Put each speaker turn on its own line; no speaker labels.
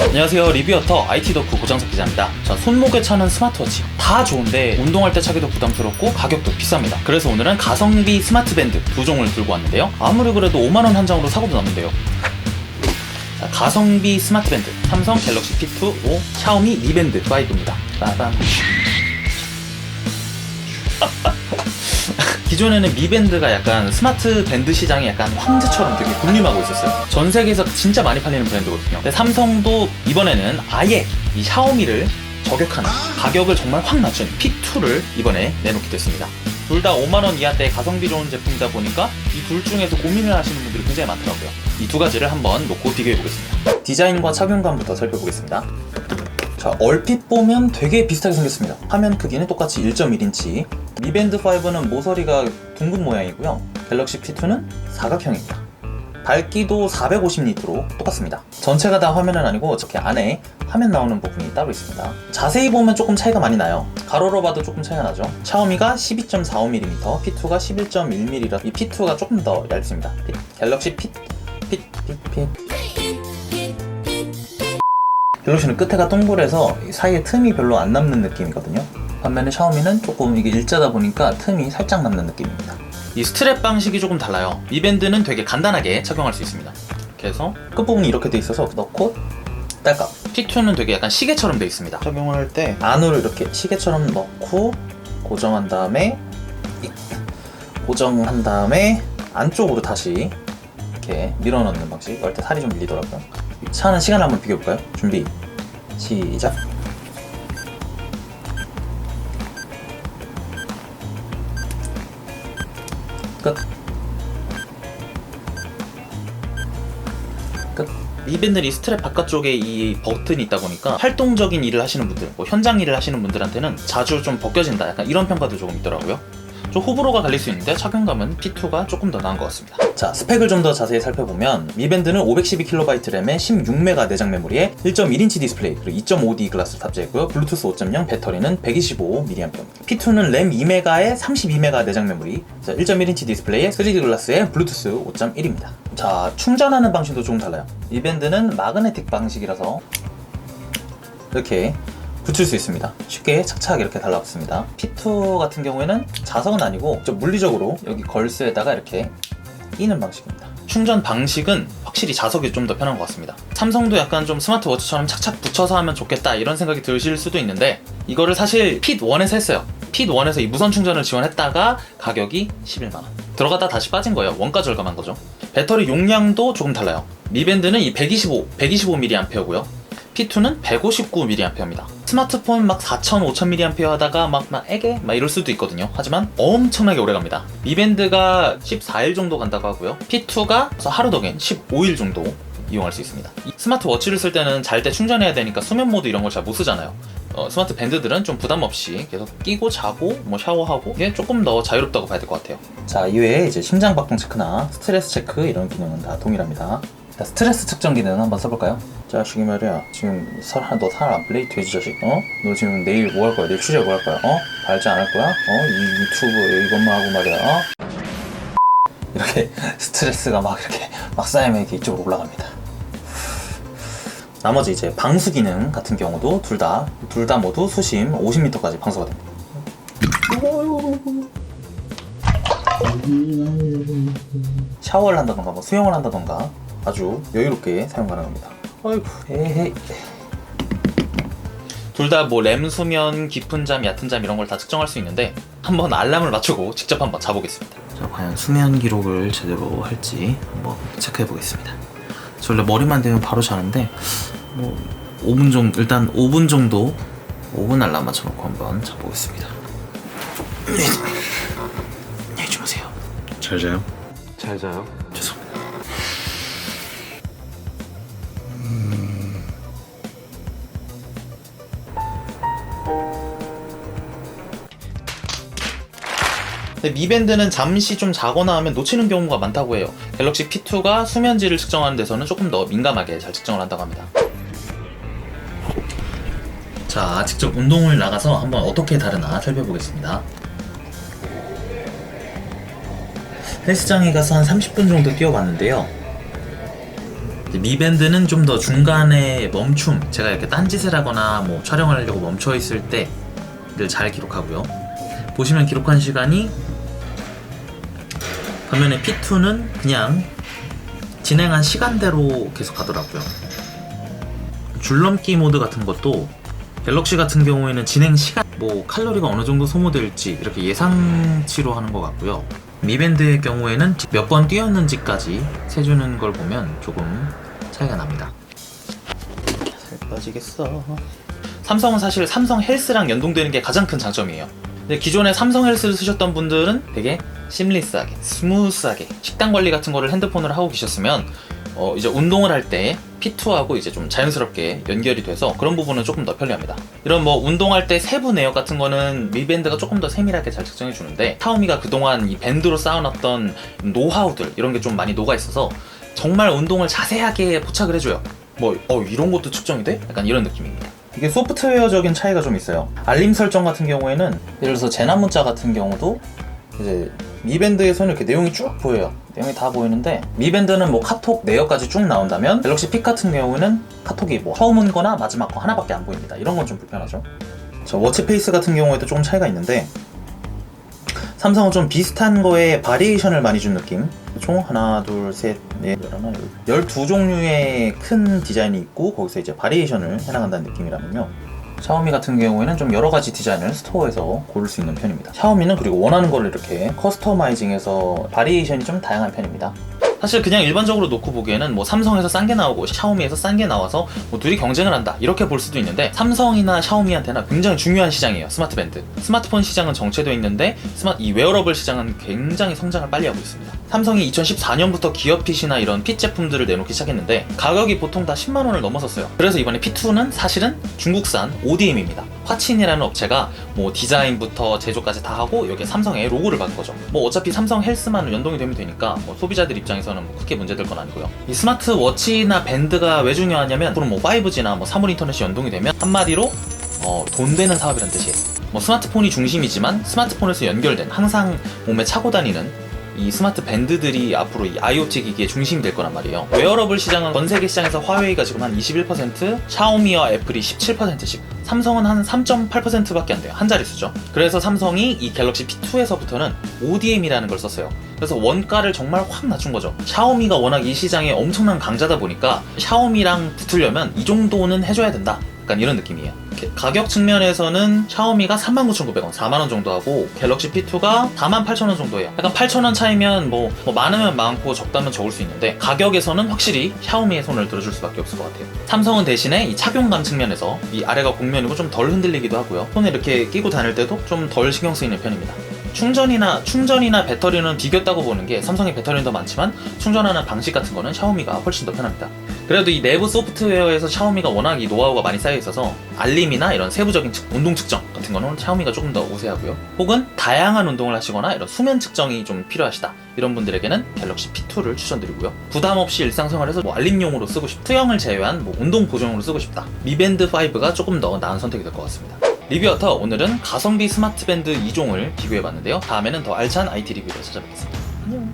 안녕하세요. 리뷰어터 IT 덕후 고장석 기자입니다. 자, 손목에 차는 스마트워치 다 좋은데 운동할 때 차기도 부담스럽고 가격도 비쌉니다. 그래서 오늘은 가성비 스마트밴드 두 종을 들고 왔는데요. 아무리 그래도 5만원 한장으로 사고도 남는데요. 자, 가성비 스마트밴드 삼성 갤럭시 P2 5 샤오미 Mi Band 5입니다. 빠밤. 기존에는 미밴드가 약간 스마트 밴드 시장이 약간 황제처럼 되게 군림하고 있었어요. 전 세계에서 진짜 많이 팔리는 브랜드거든요. 근데 삼성도 이번에는 아예 이 샤오미를 저격하는 가격을 정말 확 낮춘 P2를 이번에 내놓게 됐습니다. 둘 다 5만원 이하대의 가성비 좋은 제품이다 보니까 이 둘 중에서 고민을 하시는 분들이 굉장히 많더라고요. 이 두 가지를 한번 놓고 비교해보겠습니다. 디자인과 착용감부터 살펴보겠습니다. 자, 얼핏 보면 되게 비슷하게 생겼습니다. 화면 크기는 똑같이 1.1인치, 미밴드 5는 모서리가 둥근 모양이고요. 갤럭시 P2는 사각형입니다. 밝기도 450니트로 똑같습니다. 전체가 다 화면은 아니고 이렇게 안에 화면 나오는 부분이 따로 있습니다. 자세히 보면 조금 차이가 많이 나요. 가로로 봐도 조금 차이가 나죠. 샤오미가 12.45mm, P2가 11.1mm라 이 P2가 조금 더 얇습니다. 갤럭시 갤럭시는 끝에가 동그래서 사이에 틈이 별로 안 남는 느낌이거든요. 반면에 샤오미는 조금 이게 일자다 보니까 틈이 살짝 남는 느낌입니다. 이 스트랩 방식이 조금 달라요. 미밴드는 되게 간단하게 착용할 수 있습니다. 그래서 끝부분이 이렇게 돼 있어서 넣고 딸깍. P2는 되게 약간 시계처럼 돼 있습니다. 착용할 때 안으로 이렇게 시계처럼 넣고 고정한 다음에 안쪽으로 다시 이렇게 밀어 넣는 방식. 이럴 때 살이 좀 밀리더라고요. 차는 시간을 한번 비교해볼까요? 준비 시작. 끝. 미밴드 이 스트랩 바깥쪽에 이 버튼이 있다 보니까 활동적인 일을 하시는 분들, 뭐 현장 일을 하시는 분들한테는 자주 좀 벗겨진다, 약간 이런 평가도 조금 있더라고요. 좀 호불호가 갈릴 수 있는데 착용감은 P2가 조금 더 나은 것 같습니다. 자, 스펙을 좀 더 자세히 살펴보면 미밴드는 512KB 램에 16메가 내장 메모리에 1.1인치 디스플레이 그리고 2.5D 글라스를 탑재했고요. 블루투스 5.0 배터리는 125mAh입니다. P2는 램 2메가에 32메가 내장 메모리, 1.1인치 디스플레이에 3D 글라스에 블루투스 5.1입니다. 자, 충전하는 방식도 조금 달라요. 미밴드는 마그네틱 방식이라서 이렇게 붙일 수 있습니다. 쉽게 착착 이렇게 달라붙습니다. P2 같은 경우에는 자석은 아니고 좀 물리적으로 여기 걸스에다가 이렇게 끼는 방식입니다. 충전 방식은 확실히 자석이 좀 더 편한 것 같습니다. 삼성도 약간 좀 스마트워치처럼 착착 붙여서 하면 좋겠다 이런 생각이 드실 수도 있는데 이거를 사실 핏1에서 했어요. 핏1에서 이 무선 충전을 지원했다가 가격이 11만원 들어가다 다시 빠진 거예요. 원가 절감한 거죠. 배터리 용량도 조금 달라요. 미밴드는 이 125mAh고요. P2는 159mAh입니다. 스마트폰 막 4,000, 5,000mAh 하다가 막 에게? 막 이럴 수도 있거든요. 하지만 엄청나게 오래 갑니다. 미밴드가 14일 정도 간다고 하고요. P2가 하루 더 긴 15일 정도 이용할 수 있습니다. 이 스마트워치를 쓸 때는 잘 때 충전해야 되니까 수면 모드 이런 걸 잘 못 쓰잖아요. 스마트 밴드들은 좀 부담 없이 계속 끼고 자고 뭐 샤워하고 이게 조금 더 자유롭다고 봐야 될 것 같아요. 자, 이외에 이제 심장 박동 체크나 스트레스 체크 이런 기능은 다 동일합니다. 자, 스트레스 측정 기능 한번 써볼까요? 자식이 말이야, 지금 너 살 안 플레이 돼지 자식. 너 지금 내일 뭐 할 거야? 내일 취재 뭐 할 거야? 발제 안 할 거야? 이 유튜브 이것만 하고 말이야. 이렇게 스트레스가 막 이렇게 막 쌓이면 이렇게 이쪽으로 올라갑니다. 나머지 이제 방수 기능 같은 경우도 둘 다 모두 수심 50m까지 방수가 됩니다. 샤워를 한다던가 뭐 수영을 한다던가 아주 여유롭게 사용 가능합니다. 아이고, 에헤이. 둘 다 뭐 램 수면, 깊은 잠, 얕은 잠 이런 걸 다 측정할 수 있는데 한번 알람을 맞추고 직접 한번 자보겠습니다. 자, 과연 수면 기록을 제대로 할지 한번 체크해 보겠습니다. 저 원래 머리만 대면 바로 자는데 뭐 5분 정도, 일단 5분 정도 5분 알람 맞춰놓고 한번 자보겠습니다. 안녕히 주무세요.
잘 자요? 잘 자요?
죄송합니다. 근데 미밴드는 잠시 좀 자거나 하면 놓치는 경우가 많다고 해요. 갤럭시 P2가 수면질을 측정하는 데서는 조금 더 민감하게 잘 측정을 한다고 합니다. 자, 직접 운동을 나가서 한번 어떻게 다르나 살펴보겠습니다. 헬스장에 가서 한 30분 정도 뛰어봤는데요. 미 밴드는 좀 더 중간에 멈춤, 제가 이렇게 딴짓을 하거나 뭐 촬영을 하려고 멈춰 있을 때를 잘 기록하고요. 보시면 기록한 시간이, 반면에 P2는 그냥 진행한 시간대로 계속 가더라고요. 줄넘기 모드 같은 것도 갤럭시 같은 경우에는 진행 시간, 뭐 칼로리가 어느 정도 소모될지 이렇게 예상치로 하는 것 같고요. 미 밴드의 경우에는 몇 번 뛰었는지까지 세주는 걸 보면 조금 차이가 납니다. 살 빠지겠어. 삼성은 사실 삼성 헬스랑 연동되는 게 가장 큰 장점이에요. 근데 기존에 삼성 헬스를 쓰셨던 분들은 되게 심리스하게, 스무스하게 식단 관리 같은 거를 핸드폰으로 하고 계셨으면 이제 운동을 할 때 P2하고 이제 좀 자연스럽게 연결이 돼서 그런 부분은 조금 더 편리합니다. 이런 뭐 운동할 때 세부 내역 같은 거는 미 밴드가 조금 더 세밀하게 잘 측정해 주는데, 샤오미가 그동안 이 밴드로 쌓아놨던 노하우들 이런 게 좀 많이 녹아 있어서 정말 운동을 자세하게 포착을 해줘요. 뭐 이런 것도 측정이 돼? 약간 이런 느낌입니다. 이게 소프트웨어적인 차이가 좀 있어요. 알림 설정 같은 경우에는 예를 들어서 재난 문자 같은 경우도 이제 미 밴드에서는 이렇게 내용이 쭉 보여요. 내용이 다 보이는데, 미 밴드는 뭐 카톡 내역까지 쭉 나온다면 갤럭시 픽 같은 경우에는 카톡이 뭐 처음 온 거나 마지막 거 하나밖에 안 보입니다. 이런 건 좀 불편하죠. 저 워치페이스 같은 경우에도 조금 차이가 있는데, 삼성은 좀 비슷한 거에 바리에이션을 많이 준 느낌. 총 하나, 둘, 셋, 넷, 열하나, 12종류의 큰 디자인이 있고 거기서 이제 바리에이션을 해나간다는 느낌이라면요, 샤오미 같은 경우에는 좀 여러 가지 디자인을 스토어에서 고를 수 있는 편입니다. 샤오미는 그리고 원하는 거를 이렇게 커스터마이징해서 바리에이션이 좀 다양한 편입니다. 사실 그냥 일반적으로 놓고 보기에는 뭐 삼성에서 싼 게 나오고 샤오미에서 싼 게 나와서 뭐 둘이 경쟁을 한다 이렇게 볼 수도 있는데, 삼성이나 샤오미한테는 굉장히 중요한 시장이에요. 스마트 밴드. 스마트폰 시장은 정체되어 있는데 이 웨어러블 시장은 굉장히 성장을 빨리 하고 있습니다. 삼성이 2014년부터 기어 핏이나 이런 핏 제품들을 내놓기 시작했는데 가격이 보통 다 10만 원을 넘었었어요. 그래서 이번에 P2는 사실은 중국산 ODM입니다. 화친이라는 업체가 뭐 디자인부터 제조까지 다 하고 여기에 삼성의 로고를 박은 거죠. 뭐 어차피 삼성 헬스만 연동이 되면 되니까 뭐 소비자들 입장에서는 뭐 크게 문제될 건 아니고요. 이 스마트워치나 밴드가 왜 중요하냐면, 앞으로 뭐 5G나 뭐 사물 인터넷이 연동이 되면 한마디로 돈 되는 사업이라는 뜻이에요. 뭐 스마트폰이 중심이지만 스마트폰에서 연결된, 항상 몸에 차고 다니는 이 스마트 밴드들이 앞으로 이 IoT 기기의 중심이 될 거란 말이에요. 웨어러블 시장은 전 세계 시장에서 화웨이가 지금 한 21%, 샤오미와 애플이 17%씩, 삼성은 한 3.8%밖에 안 돼요. 한 자릿수죠. 그래서 삼성이 이 갤럭시 P2에서부터는 ODM이라는 걸 썼어요. 그래서 원가를 정말 확 낮춘 거죠. 샤오미가 워낙 이 시장에 엄청난 강자다 보니까 샤오미랑 붙으려면 이 정도는 해줘야 된다. 약간 이런 느낌이에요. 가격 측면에서는 샤오미가 39,900원, 4만원 정도 하고 갤럭시 P2가 48,000원 정도 해요. 약간 8,000원 차이면 뭐 많으면 많고 적다면 적을 수 있는데, 가격에서는 확실히 샤오미의 손을 들어줄 수밖에 없을 것 같아요. 삼성은 대신에 이 착용감 측면에서 이 아래가 곡면이고 좀 덜 흔들리기도 하고요. 손에 이렇게 끼고 다닐 때도 좀 덜 신경 쓰이는 편입니다. 충전이나 배터리는 비겼다고 보는 게, 삼성의 배터리는 더 많지만 충전하는 방식 같은 거는 샤오미가 훨씬 더 편합니다. 그래도 이 내부 소프트웨어에서 샤오미가 워낙 이 노하우가 많이 쌓여 있어서 알림이나 이런 세부적인 운동 측정 같은 거는 샤오미가 조금 더 우세하고요. 혹은 다양한 운동을 하시거나 이런 수면 측정이 좀 필요하시다 이런 분들에게는 갤럭시 P2를 추천드리고요. 부담 없이 일상생활에서 뭐 알림용으로 쓰고 싶다, 수영을 제외한 뭐 운동 보정으로 쓰고 싶다, 미 밴드 5가 조금 더 나은 선택이 될 것 같습니다. 리뷰어터, 오늘은 가성비 스마트 밴드 2종을 비교해봤는데요. 다음에는 더 알찬 IT 리뷰로 찾아뵙겠습니다. 안녕.